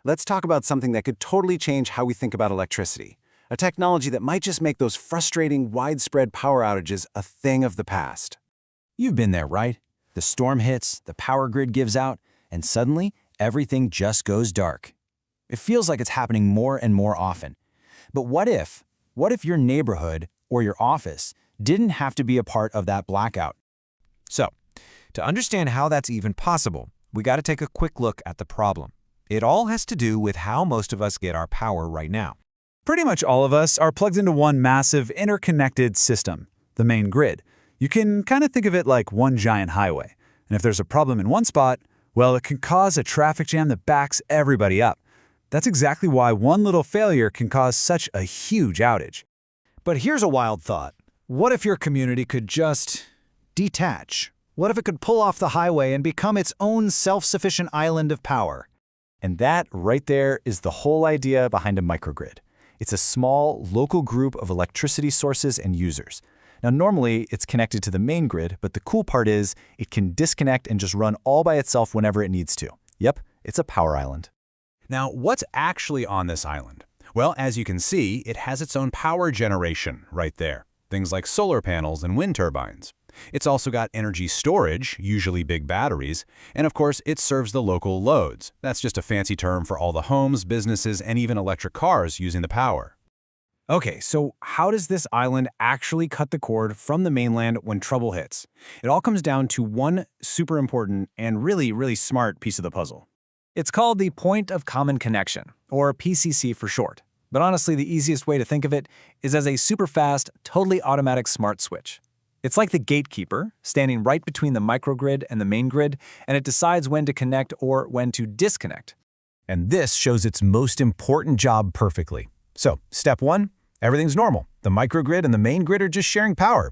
let's talk about something that could totally change how we think about electricity. A technology that might just make those frustrating, widespread power outages a thing of the past. You've been there, right? The storm hits, the power grid gives out, and suddenly, everything just goes dark. It feels like it's happening more and more often. But what if your neighborhood or your office didn't have to be a part of that blackout? So, to understand how that's even possible, we got to take a quick look at the problem. It all has to do with how most of us get our power right now. Pretty much all of us are plugged into one massive interconnected system, the main grid. You can kind of think of it like one giant highway. And if there's a problem in one spot, well, it can cause a traffic jam that backs everybody up. That's exactly why one little failure can cause such a huge outage. But here's a wild thought. What if your community could just detach? What if it could pull off the highway and become its own self-sufficient island of power? And that right there is the whole idea behind a microgrid. It's a small, local group of electricity sources and users. Now, normally, it's connected to the main grid, but the cool part is it can disconnect and just run all by itself whenever it needs to. Yep, it's a power island. Now, what's actually on this island? Well, as you can see, it has its own power generation right there. Things like solar panels and wind turbines. It's also got energy storage, usually big batteries, and of course, it serves the local loads. That's just a fancy term for all the homes, businesses, and even electric cars using the power. Okay, so how does this island actually cut the cord from the mainland when trouble hits? It all comes down to one super important and really smart piece of the puzzle. It's called the Point of Common Connection, or PCC for short. But honestly, the easiest way to think of it is as a super fast, totally automatic smart switch. It's like the gatekeeper, standing right between the microgrid and the main grid, and it decides when to connect or when to disconnect. And this shows its most important job perfectly. So, step 1, everything's normal. The microgrid and the main grid are just sharing power.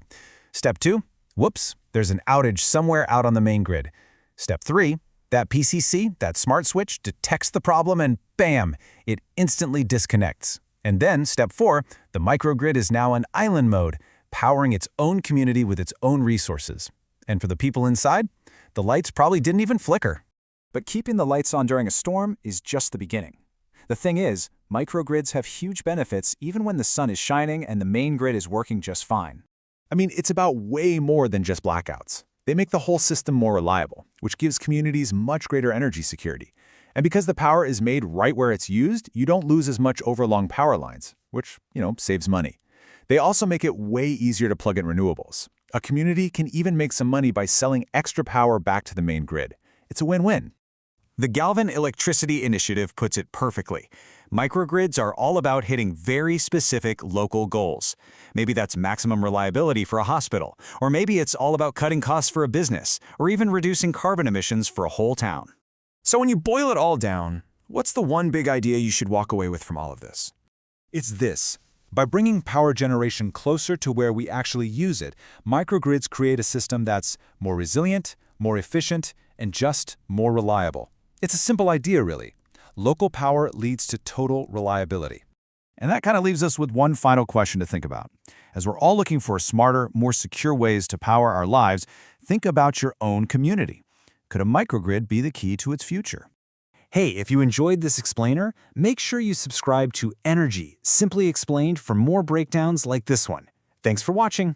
Step 2, whoops, there's an outage somewhere out on the main grid. Step 3, that PCC, that smart switch, detects the problem and bam, it instantly disconnects. And then, step 4, the microgrid is now in island mode, powering its own community with its own resources. And for the people inside, the lights probably didn't even flicker. But keeping the lights on during a storm is just the beginning. The thing is, microgrids have huge benefits even when the sun is shining and the main grid is working just fine. I mean, it's about way more than just blackouts. They make the whole system more reliable, which gives communities much greater energy security. And because the power is made right where it's used, you don't lose as much over long power lines, which, saves money. They also make it way easier to plug in renewables. A community can even make some money by selling extra power back to the main grid. It's a win-win. The Galvin Electricity Initiative puts it perfectly. Microgrids are all about hitting very specific local goals. Maybe that's maximum reliability for a hospital, or maybe it's all about cutting costs for a business, or even reducing carbon emissions for a whole town. So when you boil it all down, what's the one big idea you should walk away with from all of this? It's this. By bringing power generation closer to where we actually use it, microgrids create a system that's more resilient, more efficient, and just more reliable. It's a simple idea, really. Local power leads to total reliability. And that kind of leaves us with one final question to think about. As we're all looking for smarter, more secure ways to power our lives, think about your own community. Could a microgrid be the key to its future? Hey, if you enjoyed this explainer, make sure you subscribe to Energy, Simply Explained for more breakdowns like this one. Thanks for watching.